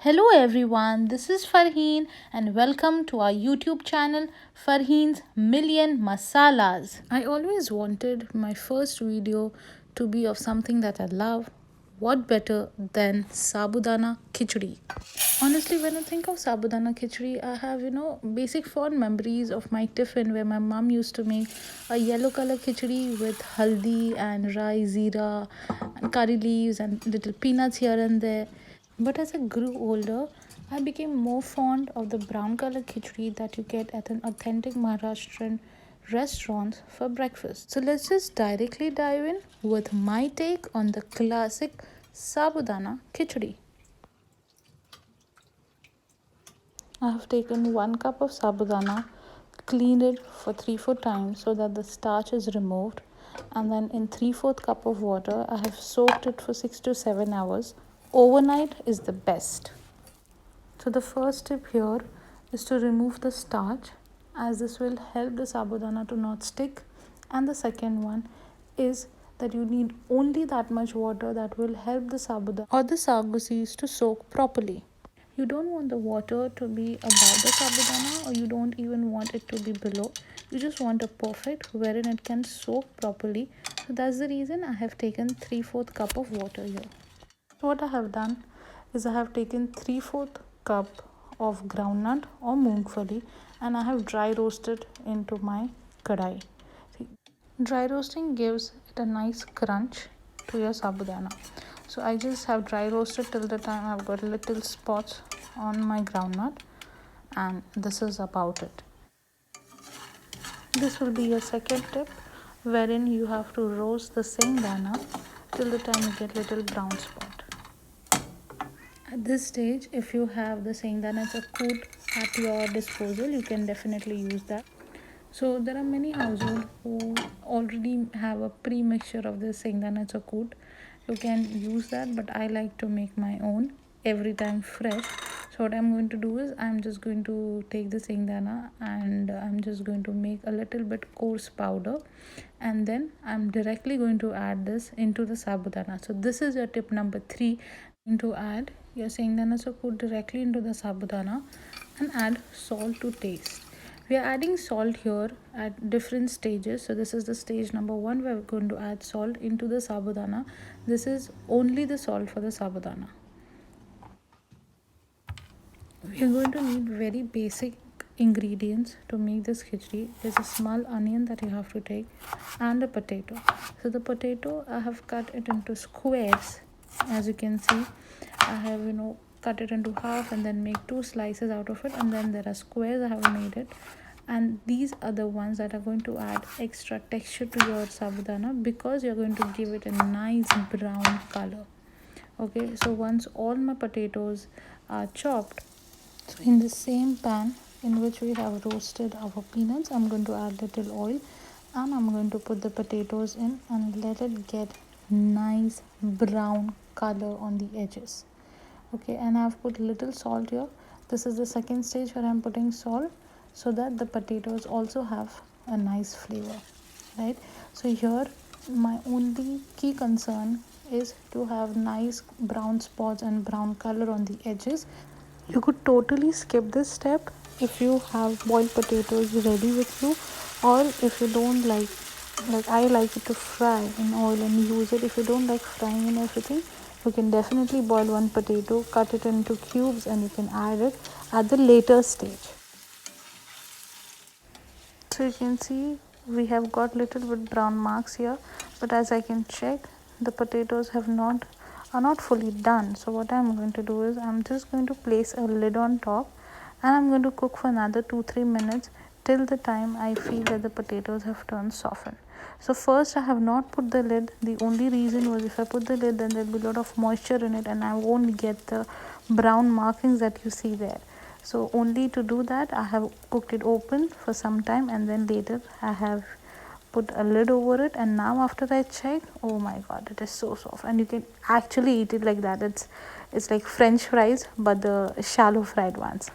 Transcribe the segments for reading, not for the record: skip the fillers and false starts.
Hello everyone, this is Farheen and welcome to our YouTube channel Farheen's Million Masalas. I always wanted my first video to be of something that I love. What better than Sabudana Khichdi? Honestly, when I think of Sabudana Khichdi, I have, basic fond memories of my tiffin where my mom used to make a yellow color khichdi with haldi and rice, zira, and curry leaves and little peanuts here and there. But as I grew older, I became more fond of the brown color khichdi that you get at an authentic Maharashtrian restaurant for breakfast. So let's just directly dive in with my take on the classic Sabudana Khichdi. I have taken 1 cup of sabudana, cleaned it for 3-4 times so that the starch is removed, and then in 3/4 cup of water, I have soaked it for 6 to 7 hours. Overnight is the best. So the first tip here is to remove the starch, as this will help the sabudana to not stick. And the second one is that you need only that much water that will help the sabudana or the sagu seeds to soak properly. You don't want the water to be above the sabudana, or you don't even want it to be below. You just want a perfect wherein it can soak properly. So that's the reason I have taken 3/4 cup of water here. So what I have done is I have taken 3/4 cup of groundnut or moongfali and I have dry roasted into my kadai. See, dry roasting gives it a nice crunch to your sabudana. So I just have dry roasted till the time I've got little spots on my groundnut, and this is about it. This will be your second tip, wherein you have to roast the singdana till the time you get little brown spot. At this stage, if you have the singdana chakut at your disposal, you can definitely use that. So there are many households who already have a pre-mixture of the singdana chakut. You can use that, but I like to make my own every time fresh. So what I'm going to do is I'm just going to take the singdana and I'm just going to make a little bit coarse powder, and then I'm directly going to add this into the sabudana. So this is your tip number 3, to add your singdana chakut directly into the sabudana and add salt to taste. We are adding salt here at different stages. So this is the stage number 1 where we're going to add salt into the sabudana. This is only the salt for the sabudana. We are going to need very basic ingredients to make this khichdi. There's a small onion that you have to take and a potato. So the potato, I have cut it into squares. As you can see, I have cut it into half and then make 2 slices out of it, and then there are squares I have made it, and these are the ones that are going to add extra texture to your sabudana because you're going to give it a nice brown color. Okay, so once all my potatoes are chopped, so in the same pan in which we have roasted our peanuts, I'm going to add little oil and I'm going to put the potatoes in and let it get nice brown color on the edges. Okay, and I've put little salt here. This is the second stage where I'm putting salt so that the potatoes also have a nice flavor, right? So here my only key concern is to have nice brown spots and brown color on the edges. You could totally skip this step if you have boiled potatoes ready with you, or if you don't like I like it to fry in oil and use it. If you don't like frying and everything, you can definitely boil one potato, cut it into cubes, and you can add it at the later stage. So you can see we have got little bit brown marks here, but as I can check, the potatoes are not fully done. So what I'm going to do is I'm just going to place a lid on top and I'm going to cook for another 2-3 minutes till the time I feel that the potatoes have turned softened. So first I have not put the lid. The only reason was if I put the lid, then there'll be a lot of moisture in it and I won't get the brown markings that you see there. So only to do that I have cooked it open for some time, and then later I have put a lid over it, and now after I check, oh my god, it is so soft and you can actually eat it like that. It's like french fries, but the shallow fried ones.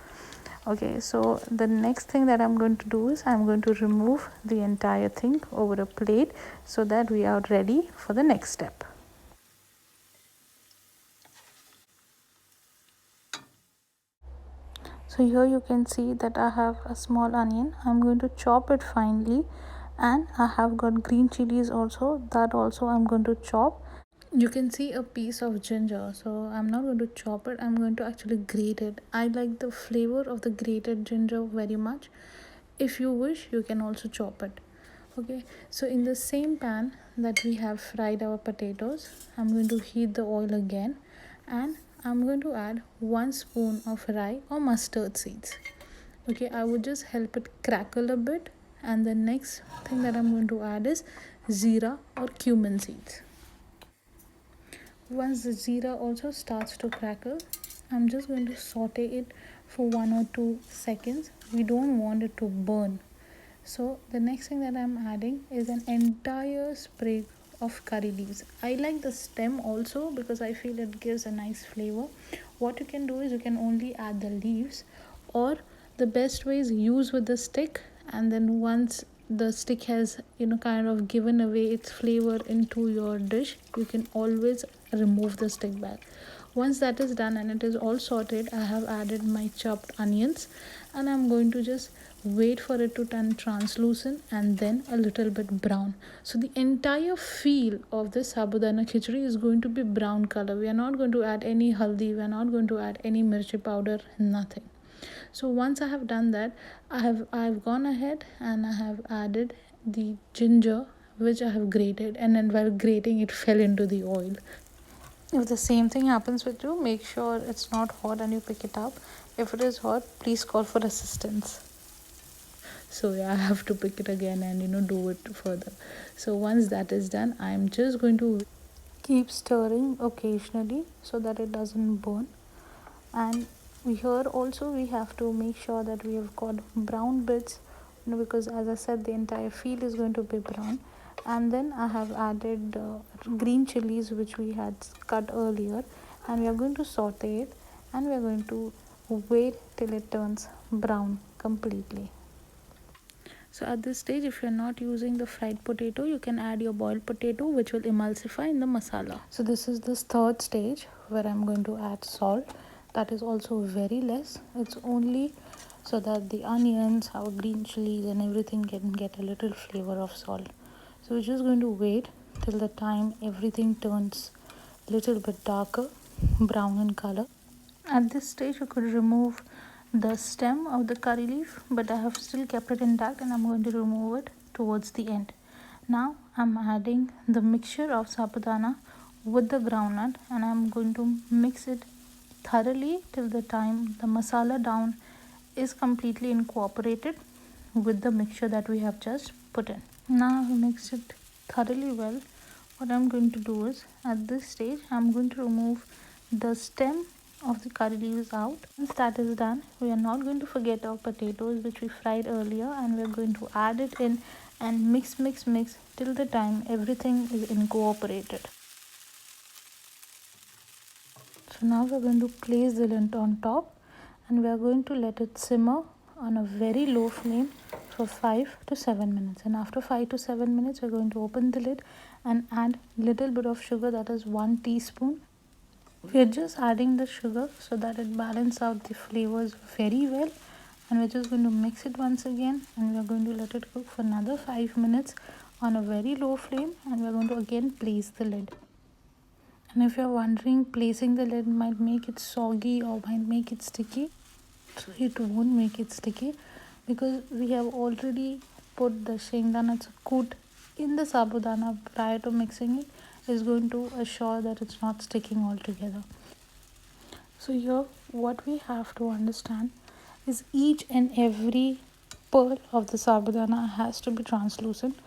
Okay, so the next thing that I'm going to do is I'm going to remove the entire thing over a plate so that we are ready for the next step. So here you can see that I have a small onion. I'm going to chop it finely, and I have got green chilies also, that also I'm going to chop. You can see a piece of ginger, so I'm not going to chop it, I'm going to actually grate it. I like the flavor of the grated ginger very much. If you wish, you can also chop it. Okay, so in the same pan that we have fried our potatoes, I'm going to heat the oil again, and I'm going to add 1 spoon of rye or mustard seeds. Okay, I would just help it crackle a bit, and the next thing that I'm going to add is zira or cumin seeds. Once the jeera also starts to crackle, I'm just going to saute it for 1 or 2 seconds. We don't want it to burn. So the next thing that I'm adding is an entire sprig of curry leaves. I like the stem also because I feel it gives a nice flavor. What you can do is you can only add the leaves, or the best way is use with the stick, and then once the stick has kind of given away its flavor into your dish, you can always remove the stick back. Once that is done and it is all sorted, I have added my chopped onions, and I'm going to just wait for it to turn translucent and then a little bit brown. So the entire feel of this sabudana khichdi is going to be brown color. We are not going to add any haldi, we are not going to add any mirchi powder, nothing. So once I have done that, I've gone ahead and I have added the ginger, which I have grated, and then while grating it fell into the oil. If the same thing happens with you, make sure it's not hot and you pick it up. If it is hot, please call for assistance. So yeah, I have to pick it again and do it further. So once that is done, I'm just going to keep stirring occasionally so that it doesn't burn. And here also we have to make sure that we have got brown bits, because as I said, the entire field is going to be brown. And then I have added green chilies which we had cut earlier, and we are going to saute it, and we are going to wait till it turns brown completely. So at this stage, if you're not using the fried potato, you can add your boiled potato, which will emulsify in the masala. So this is the third stage where I'm going to add salt. That is also very less. It's only so that the onions, our green chilies and everything can get a little flavor of salt. So we're just going to wait till the time everything turns a little bit darker, brown in color. At this stage, you could remove the stem of the curry leaf, but I have still kept it intact, and I'm going to remove it towards the end. Now I'm adding the mixture of sabudana with the groundnut, and I'm going to mix it thoroughly till the time the masala down is completely incorporated with the mixture that we have just put in. Now I've mixed it thoroughly well. What I'm going to do is, at this stage, I'm going to remove the stem of the curry leaves out. Once that is done, we are not going to forget our potatoes which we fried earlier, and we're going to add it in and mix till the time everything is incorporated. So now we're going to place the lid on top, and we are going to let it simmer on a very low flame for 5 to 7 minutes. And after 5 to 7 minutes, we're going to open the lid and add little bit of sugar, that is 1 teaspoon. We're just adding the sugar so that it balances out the flavors very well, and we're just going to mix it once again, and we're going to let it cook for another 5 minutes on a very low flame, and we're going to again place the lid. And if you're wondering, placing the lid might make it soggy or might make it sticky. So it won't make it sticky because we have already put the shengdana chakut in the sabudana prior to mixing it. Is going to assure that it's not sticking altogether. So here what we have to understand is each and every pearl of the sabudana has to be translucent.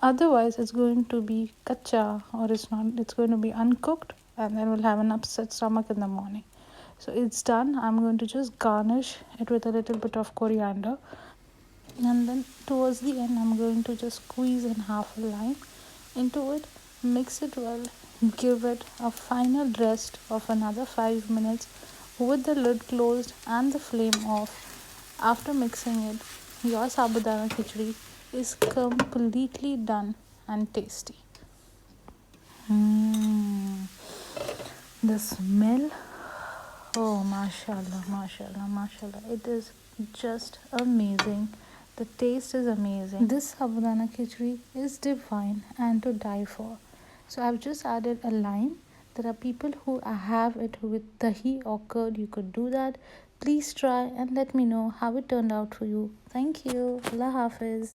Otherwise it's going to be kacha, or it's going to be uncooked, and then we'll have an upset stomach in the morning. So it's done. I'm going to just garnish it with a little bit of coriander, and then towards the end I'm going to just squeeze in half a lime into it, mix it well, give it a final rest of another 5 minutes with the lid closed and the flame off. After mixing it, your sabudana khichdi is completely done and tasty. The smell Oh, mashallah, mashallah, mashallah. It is just amazing. The taste is amazing. This Sabudana Khichdi is divine and to die for. So I've just added a lime. There are people who have it with dahi or curd. You could do that. Please try and let me know how it turned out for you. Thank you. Allah Hafiz.